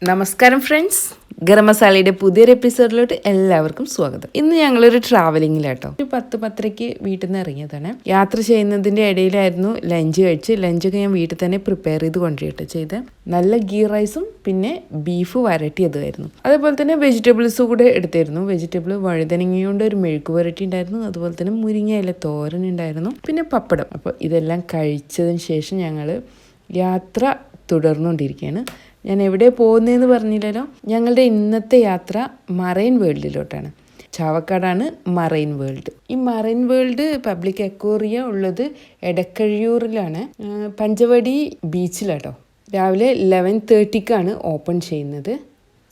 നമസ്കാരം ഫ്രണ്ട്സ്, ഗരം മസാലയുടെ പുതിയൊരു എപ്പിസോഡിലോട്ട് എല്ലാവർക്കും സ്വാഗതം. ഇന്ന് ഞങ്ങളൊരു ട്രാവലിങ്ങിലാട്ടോ. ഒരു 10-10:30 വീട്ടിൽ നിന്ന് ഇറങ്ങിയതാണ്. യാത്ര ചെയ്യുന്നതിൻ്റെ ഇടയിലായിരുന്നു ലഞ്ച് കഴിച്ച്. ലഞ്ചൊക്കെ ഞാൻ വീട്ടിൽ തന്നെ പ്രിപ്പയർ ചെയ്ത് കൊണ്ടുപോയിട്ട് ചെയ്ത് നല്ല ഗീ റൈസും പിന്നെ ബീഫ് വരട്ടിയതുമായിരുന്നു. അതേപോലെ തന്നെ വെജിറ്റബിൾസ് കൂടെ എടുത്തായിരുന്നു. വെജിറ്റബിൾ വഴുതനങ്ങ ഒരു മെഴുക്ക് വരട്ടി ഉണ്ടായിരുന്നു. അതുപോലെ തന്നെ മുരിങ്ങയില തോരൻ ഉണ്ടായിരുന്നു, പിന്നെ പപ്പടം. അപ്പോൾ ഇതെല്ലാം കഴിച്ചതിന് ശേഷം ഞങ്ങൾ യാത്ര തുടർന്നുകൊണ്ടിരിക്കുകയാണ്. ഞാൻ എവിടെ പോകുന്നതെന്ന് പറഞ്ഞില്ലല്ലോ. ഞങ്ങളുടെ ഇന്നത്തെ യാത്ര മറൈൻ വേൾഡിലോട്ടാണ്. ചാവക്കാടാണ് മറൈൻ വേൾഡ്. ഈ മറൈൻ വേൾഡ് പബ്ലിക് അക്വേറിയം ഉള്ളത് എടക്കഴിയൂരിലാണ്, പഞ്ചവടി ബീച്ചിലാട്ടോ. രാവിലെ 11:30 ഓപ്പൺ ചെയ്യുന്നത്.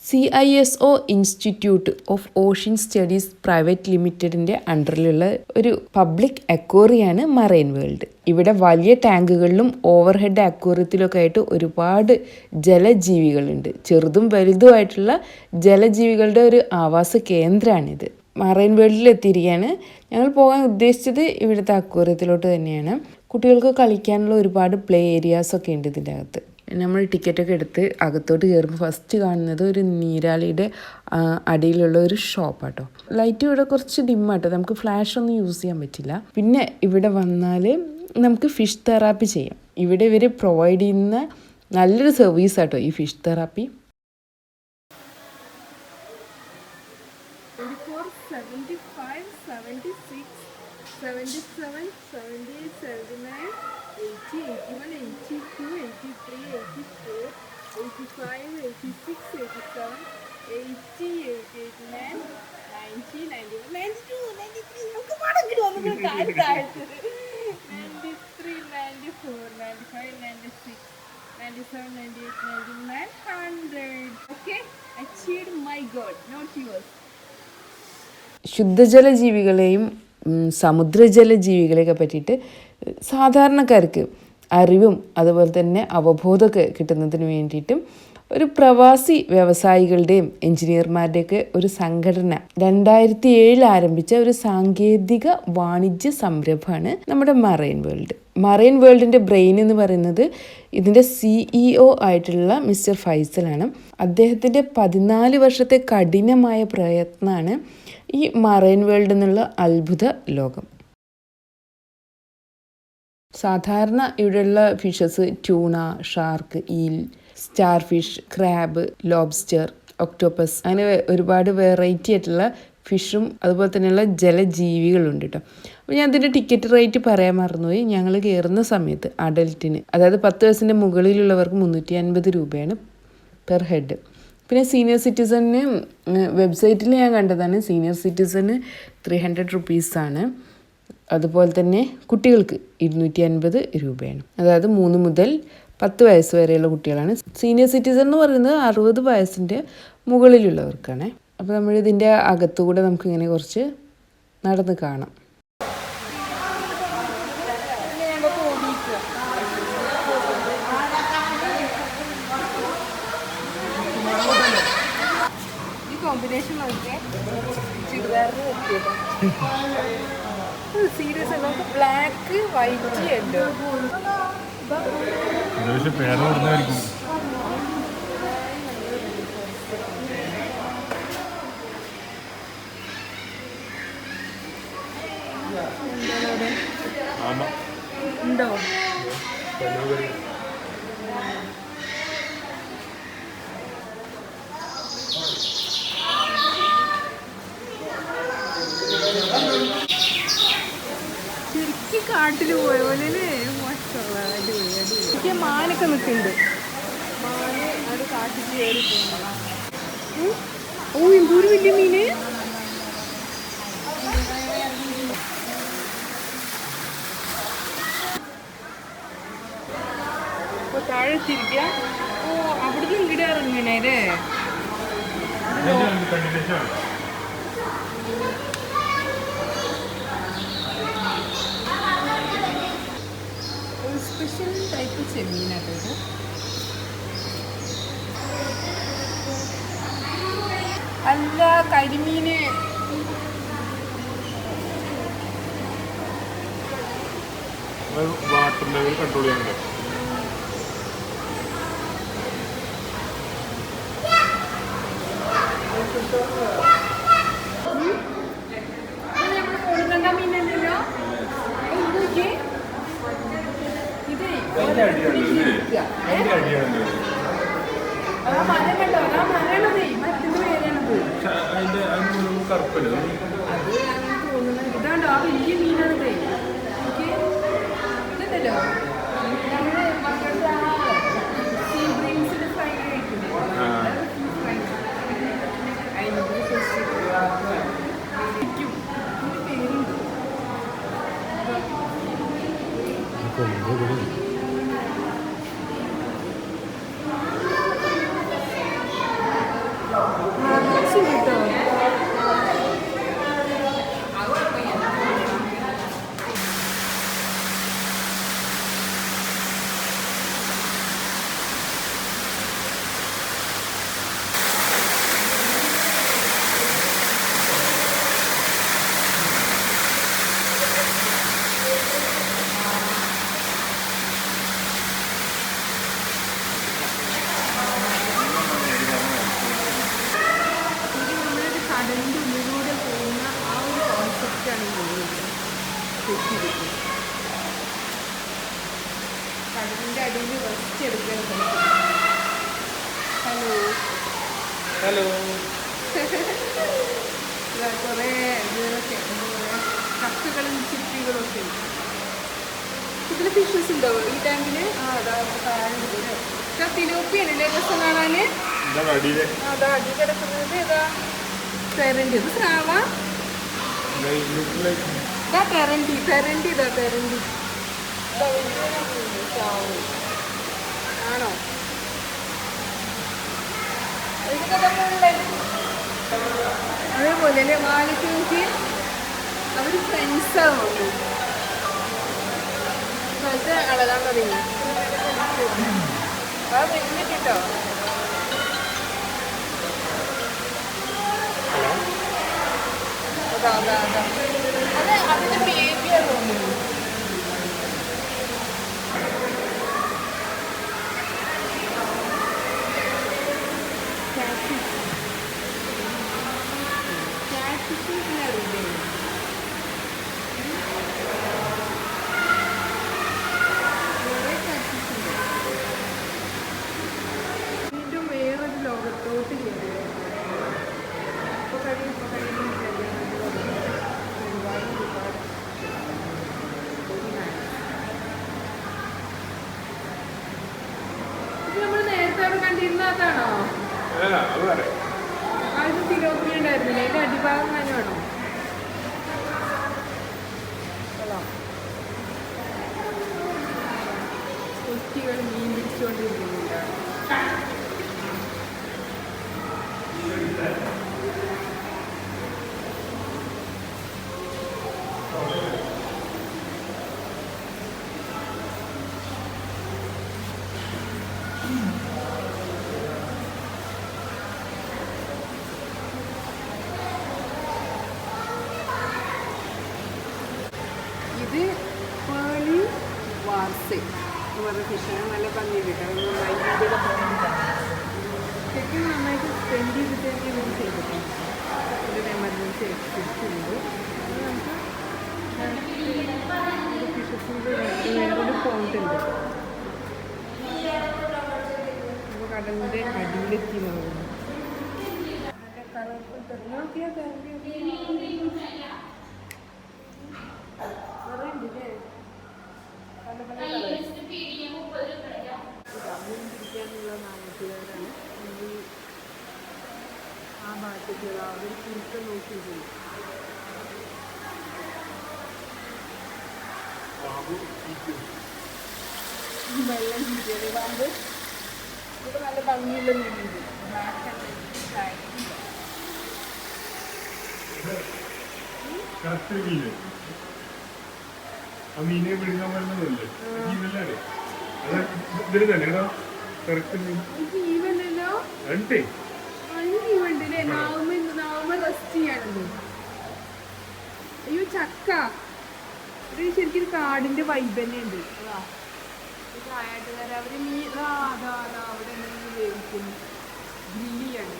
CISO institute of ocean studies private ലിമിറ്റഡിൻ്റെ അണ്ടറിലുള്ള ഒരു പബ്ലിക് അക്വേറിയമാണ് മറൈൻ വേൾഡ്. ഇവിടെ വലിയ ടാങ്കുകളിലും ഓവർഹെഡ് അക്വേറിയത്തിലൊക്കെ ആയിട്ട് ഒരുപാട് ജലജീവികളുണ്ട്. ചെറുതും വലുതുമായിട്ടുള്ള ജലജീവികളുടെ ഒരു ആവാസ കേന്ദ്രമാണിത്. മറൈൻ വേൾഡിൽ എത്തിയിരിക്കുകയാണ്. ഞങ്ങൾ പോകാൻ ഉദ്ദേശിച്ചത് ഇവിടുത്തെ അക്വേറിയത്തിലോട്ട് തന്നെയാണ്. കുട്ടികൾക്ക് കളിക്കാനുള്ള ഒരുപാട് പ്ലേ ഏരിയാസൊക്കെ ഉണ്ട് ഇതിൻ്റെ അകത്ത്. നമ്മൾ ടിക്കറ്റൊക്കെ എടുത്ത് അകത്തോട്ട് കയറുമ്പോൾ ഫസ്റ്റ് കാണുന്നത് ഒരു നീരാളിയുടെ അടിയിലുള്ള ഒരു ഷോപ്പാട്ടോ. ലൈറ്റ് ഇവിടെ കുറച്ച് ഡിമ്മാട്ടോ, നമുക്ക് ഫ്ലാഷ് ഒന്നും യൂസ് ചെയ്യാൻ പറ്റില്ല. പിന്നെ ഇവിടെ വന്നാൽ നമുക്ക് ഫിഷ് തെറാപ്പി ചെയ്യാം. ഇവിടെ ഇവർ പ്രൊവൈഡ് ചെയ്യുന്ന നല്ലൊരു സർവീസാട്ടോ ഈ ഫിഷ് തെറാപ്പി. ശുദ്ധജല ജീവികളെയും സമുദ്രജല ജീവികളെയൊക്കെ പറ്റിയിട്ട് സാധാരണക്കാർക്ക് അറിവും അതുപോലെ തന്നെ അവബോധമൊക്കെ കിട്ടുന്നതിന് വേണ്ടിയിട്ടും ഒരു പ്രവാസി വ്യവസായികളുടെയും എഞ്ചിനീയർമാരുടെയൊക്കെ ഒരു സംഘടന 2007 ആരംഭിച്ച ഒരു സാങ്കേതിക വാണിജ്യ സംരംഭമാണ് നമ്മുടെ മറൈൻ വേൾഡ്. മറൈൻ വേൾഡിൻ്റെ ബ്രെയിൻ എന്ന് പറയുന്നത് ഇതിൻ്റെ CEO ആയിട്ടുള്ള മിസ്റ്റർ ഫൈസലാണ്. അദ്ദേഹത്തിൻ്റെ 14 വർഷത്തെ കഠിനമായ പ്രയത്നമാണ് ഈ മറൈൻ വേൾഡ് എന്നുള്ള അത്ഭുത ലോകം. സാധാരണ ഇവിടെയുള്ള fishes tuna, shark, eel, star fish, crab, lobster, octopus, അങ്ങനെ ഒരുപാട് വെറൈറ്റി ആയിട്ടുള്ള ഫിഷും അതുപോലെ തന്നെയുള്ള ജലജീവികളുണ്ട് കേട്ടോ. അപ്പോൾ ഞാൻ അതിൻ്റെ ടിക്കറ്റ് റേറ്റ് പറയാൻ മറന്നുപോയി. ഞങ്ങൾ കയറുന്ന സമയത്ത് അഡൽറ്റിന്, അതായത് 10 വയസ്സിൻ്റെ മുകളിലുള്ളവർക്ക് 350 രൂപയാണ് പെർ ഹെഡ്. പിന്നെ സീനിയർ സിറ്റിസണിന് വെബ്സൈറ്റിൽ ഞാൻ കണ്ടതാണ്, സീനിയർ സിറ്റിസന് 300 റുപ്പീസാണ്. അതുപോലെ തന്നെ കുട്ടികൾക്ക് 250 രൂപയാണ്. അതായത് 3 മുതൽ 10 വയസ്സ് വരെയുള്ള കുട്ടികളാണ്. സീനിയർ സിറ്റിസൺ എന്ന് പറയുന്നത് 60 വയസ്സിൻ്റെ മുകളിലുള്ളവർക്കാണ്. അപ്പോൾ നമ്മളിതിൻ്റെ അകത്തുകൂടെ നമുക്കിങ്ങനെ കുറച്ച് നടന്ന് കാണാം. കോമ്പിനേഷൻ നോക്കിയാൽ ചുരിദാറിന് സീരിയസ് ആണ്. നമുക്ക് ബ്ലാക്ക്, വൈറ്റ്, യെല്ലോ. ഉണ്ടോ? കാട്ടിൽ പോയ പോലെ അടിപൊളി. മാനൊക്കെ നിൽക്കുന്നുണ്ട്. മാന് അത് കാട്ടിൽ കയറി പോകുന്നു. ഓ, എന്തൊരു വലിയ മീന്. അപ്പൊ താഴെ തിരിക്കുക. ഓ, അവിടുന്ന് ഇങ്ങോട്ട് ഇറങ്ങണേ. സ്പെഷ്യൽ ടൈപ്പ് ചെമ്മീനാട്ടോ ഇത്. അല്ല, കരിമീന്. വാട്ടർ ലെവൽ കൺട്രോൾ ചെയ്യാനുണ്ട്. ഇതാണ്ടോ ആ വലിയ മീനാണത്. ഇതല്ലോ കടലിൻ്റെ അടിയിൽ റെസ്റ്റ് എടുക്കാൻ. Hello hello. കുറേ ഇതൊക്കെ കക്കുകളും ചിപ്പികളും ഒക്കെ ഉണ്ട്. ഇതിൽ ഫിഷസ് ഉണ്ടോ ഈ ടാങ്കില്? തിലോപ്പിയാണല്ലേ രസം കാണാന്. അതാ അടി കിടക്കുന്നത്. ഏതാ തെരണ്ടി? ഇത് സ്രാവ. ഇതാ തെരണ്ടി. തെരണ്ടി ഇതാ തെരണ്ടി. ആണോ? അതേപോലെ അല്ലേ വാലയ്ക്ക് നോക്കി അവർ ഫ്രണ്ട്സാണ് നോക്കി അത് അളകാൻ തുടങ്ങി. ആ വെച്ചിട്ടോ അതാ അതാ അതാ അത് അതിൻ്റെ ബേബിയാണ് തോന്നുന്നു. വീണ്ടും വേറൊരു ലോകത്തോട്ട് കയറി. ഇപ്പോൾ കഴിയും ഒരുപാട് ഇത് നമ്മൾ നേരത്തെ അവിടെ കണ്ടിരുന്ന അതാണോ? അത് തിലോപ്പി ഉണ്ടായിരുന്നില്ല. അതിൻ്റെ അടിഭാഗം തന്നെയാണോ? കൊച്ചികൾ മീൻ പിടിച്ചുകൊണ്ടിരിക്കുന്നുണ്ടാണ്. ഇത് പേളി വാർസെ എന്ന് പറഞ്ഞ ഫിഷാണ്. നല്ല ഭംഗിയുണ്ട് കേട്ടോ. ശരിക്കും നന്നായിട്ട് സ്പെൻഡ് ചെയ്തിട്ട് തന്നെ ഇവർ ചെയ്തിട്ടുണ്ട്. ഒരു എമർജൻസി എക്സിസ്റ്റ്. അത് നമുക്ക് ഫിഷസിൻ്റെ വേറൊരു പോയിന്റ് ഉണ്ട്. അപ്പോൾ കടലിൻ്റെ അടിയിലെത്തി നോക്കുന്നു. കളർഫുൾ നോക്കിയാൽ പറയുന്നില്ലേ പല പല കളേഴ്സ്. പിടിക്കാനുള്ള നാമത്തിലാണ് ആ ഭാഗത്തേക്ക് അവർ കുറുക്കം നോക്കിയിട്ടുണ്ട്. വെള്ളം ചീറ്റിയത് പാമ്പ്. ഇതൊക്കെ നല്ല ഭംഗിയുള്ള മീനുണ്ട്. ബ്ലാക്ക് ആൻഡ് മീനെ പിടിക്കാൻ പറ്റുന്നതല്ലേ ഇതിന് തന്നെ ജീവനല്ലോ. ജീവണ്ടല്ലേ? നാവുമ്മ റെസ്റ്റ് ചെയ്യാണല്ലോ. അയ്യോ ചക്ക. ഇത് ശരിക്കും കാടിന്റെ വൈബ് തന്നെ ഉണ്ട്. ചായാട്ടുകാർ അവര് അതാ അവിടെ എന്തെങ്കിലും വേവിക്കുന്നു. ഗ്രില്ലിയാണ്.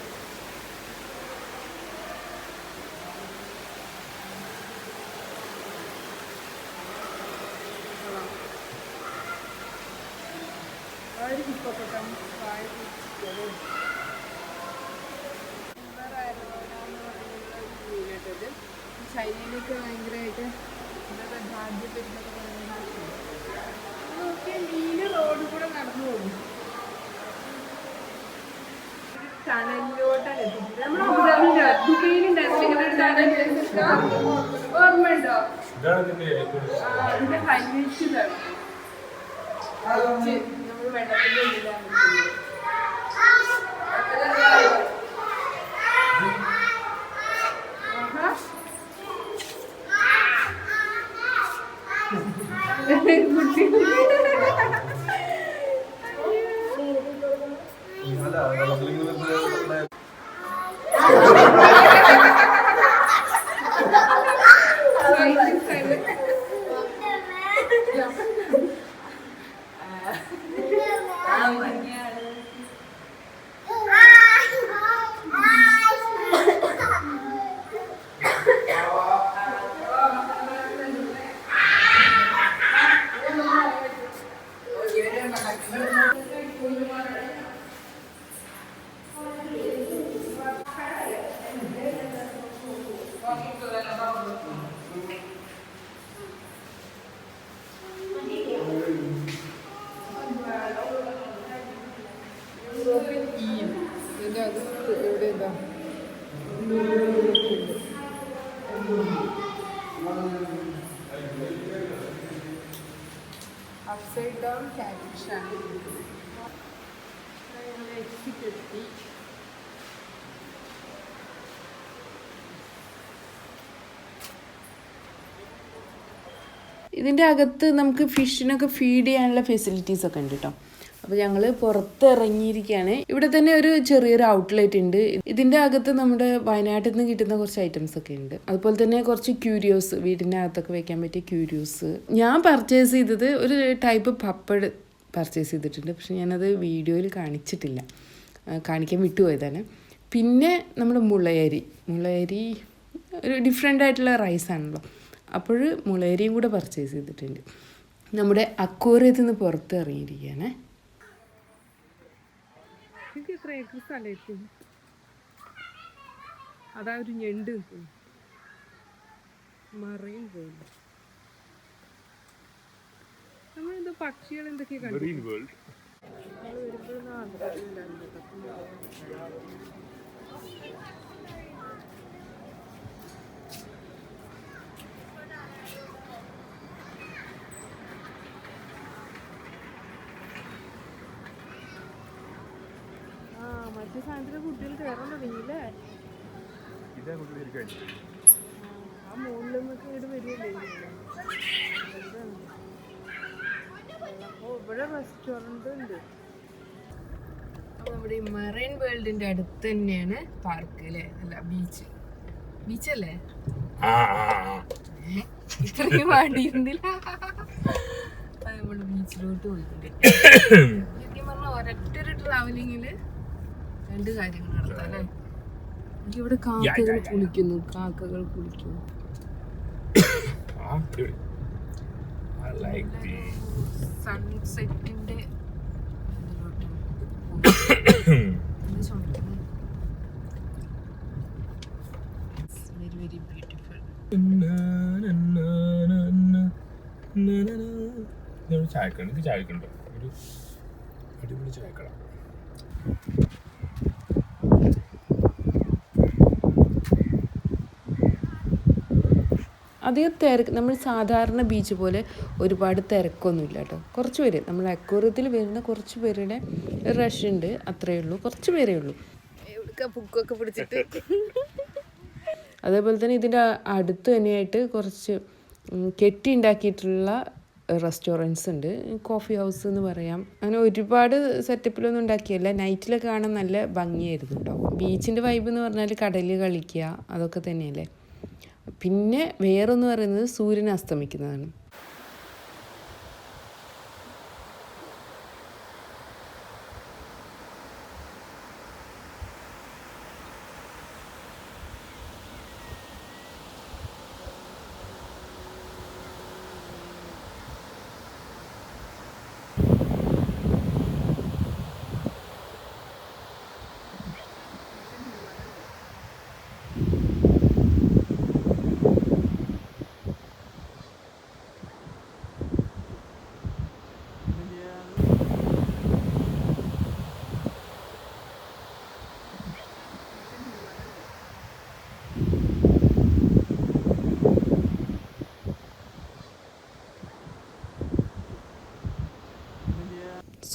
ചൈനയിലൊക്കെ ഭയങ്കരമായിട്ട് മീന് റോഡിൽ കൂടെ നടന്നു പോകും. ടണലിലോട്ടാണ് എത്തിച്ചത്. നമ്മുടെ ദുബൈയിലുണ്ടായിരുന്നു ഓർമ്മയുണ്ടോ? അതിന്റെ ഹൈലൈറ്റ് ഇതാണ്. നമ്മൾ വെള്ളത്തിന്റെ ഉള്ളിലാണ്. Upside down catfish ആണ്. എക്സിറ്റ് എത്തി. ഇതിൻ്റെ അകത്ത് നമുക്ക് ഫിഷിനൊക്കെ ഫീഡ് ചെയ്യാനുള്ള ഫെസിലിറ്റീസ് ഒക്കെ ഉണ്ട് കേട്ടോ. അപ്പോൾ ഞങ്ങൾ പുറത്തിറങ്ങിയിരിക്കുകയാണ്. ഇവിടെ തന്നെ ഒരു ചെറിയൊരു ഔട്ട്ലെറ്റ് ഉണ്ട്. ഇതിൻ്റെ അകത്ത് നമ്മുടെ വയനാട്ടിൽ നിന്ന് കിട്ടുന്ന കുറച്ച് ഐറ്റംസ് ഒക്കെ ഉണ്ട്. അതുപോലെ തന്നെ കുറച്ച് ക്യൂരിയോസ്, വീടിൻ്റെ അകത്തൊക്കെ വെക്കാൻ പറ്റിയ ക്യൂരിയോസ്. ഞാൻ പർച്ചേസ് ചെയ്തത് ഒരു ടൈപ്പ് പപ്പട് പർച്ചേസ് ചെയ്തിട്ടുണ്ട്. പക്ഷെ ഞാനത് വീഡിയോയിൽ കാണിച്ചിട്ടില്ല, കാണിക്കാൻ വിട്ടുപോയതാണ്. പിന്നെ നമ്മുടെ മുളയരി ഒരു ഡിഫറെൻ്റ് ആയിട്ടുള്ള റൈസാണല്ലോ. അപ്പോൾ മുളയരിയും കൂടെ പർച്ചേസ് ചെയ്തിട്ടുണ്ട്. നമ്മുടെ അക്വേറിയത്തിൽ നിന്ന് പുറത്ത് ഇറങ്ങിയിരിക്കുകയാണ്. എത്ര ഏക്കർ സ്ഥലം? അതാ ഒരു ഞണ്ട് മറയും പോയി. നമ്മളെന്തോ പക്ഷികൾ എന്തൊക്കെയാ കണ്ടു. മറ്റു സാധനത്തിലെ കുട്ടികൾ കയറാൻ തുടങ്ങിയില്ലേ? ആ മുകളിലൊക്കെ ഇവിടെ വരികയല്ലേ. അപ്പോൾ ഇവിടെ റെസ്റ്റോറൻറ്റ് ഉണ്ട്. അപ്പോൾ നമ്മുടെ ഈ മറൈൻ വേൾഡിൻ്റെ അടുത്ത് തന്നെയാണ് പാർക്ക് അല്ലേ? അല്ല, ബീച്ചല്ലേ? ഇത്രയും വേണ്ടിയിരുന്നില്ല. നമ്മൾ ബീച്ചിലോട്ട് പോയിട്ടുണ്ട്. ശരിക്കും പറഞ്ഞാൽ ഒരൊറ്റൊരു ട്രാവലിങ്ങിൽ രണ്ട് കാര്യങ്ങൾ നടത്താം അല്ലേ? ഇവിടെ കാക്കകൾ കുളിക്കുന്നു. സൺസെറ്റിന്റെ വെരി വെരി ബ്യൂട്ടിഫുൾ. ചായക്കണ്ടോ ഒരു അടിപൊളി ചായക്കട. അധികം തിരക്ക്, നമ്മൾ സാധാരണ ബീച്ച് പോലെ ഒരുപാട് തിരക്കൊന്നുമില്ല കേട്ടോ. കുറച്ച് പേര്, നമ്മൾ അക്വേറിയത്തിൽ വരുന്ന കുറച്ച് പേരുടെ റഷ് ഉണ്ട്, അത്രയേ ഉള്ളൂ. കുറച്ച് പേരേ ഉള്ളൂ. എവിടേക്കാ ബുക്കൊക്കെ പിടിച്ചിട്ട്. അതേപോലെ തന്നെ ഇതിൻ്റെ അടുത്ത് തന്നെയായിട്ട് കുറച്ച് കെട്ടി ഉണ്ടാക്കിയിട്ടുള്ള റെസ്റ്റോറൻറ്റ്സ് ഉണ്ട്. കോഫി ഹൗസ് എന്ന് പറയാം. അങ്ങനെ ഒരുപാട് സെറ്റപ്പിലൊന്നും ഉണ്ടാക്കിയല്ല. നൈറ്റിലൊക്കെ കാണാൻ നല്ല ഭംഗിയായിരുന്നു കേട്ടോ. ബീച്ചിൻ്റെ വൈബ് എന്ന് പറഞ്ഞാൽ കടലിൽ കളിക്കുക, അതൊക്കെ തന്നെയല്ലേ. പിന്നെ വേറൊന്ന് പറയുന്നത് സൂര്യൻ അസ്തമിക്കുന്നതാണ്.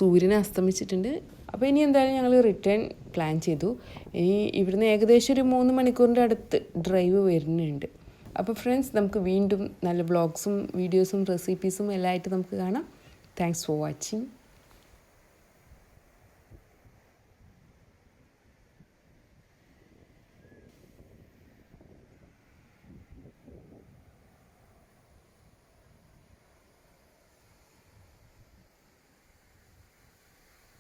സൂര്യൻ അസ്തമിച്ചിട്ടുണ്ട്. അപ്പോൾ ഇനി എന്തായാലും ഞങ്ങൾ റിട്ടേൺ പ്ലാൻ ചെയ്തു. ഇനി ഇവിടുന്ന് ഏകദേശം ഒരു 3 മണിക്കൂറിൻ്റെ അടുത്ത് ഡ്രൈവ് വരുന്നുണ്ട്. അപ്പോൾ ഫ്രണ്ട്സ്, നമുക്ക് വീണ്ടും നല്ല വ്ളോഗ്സും വീഡിയോസും റെസിപ്പീസും എല്ലാം ആയിട്ട് നമുക്ക് കാണാം. Thanks for watching.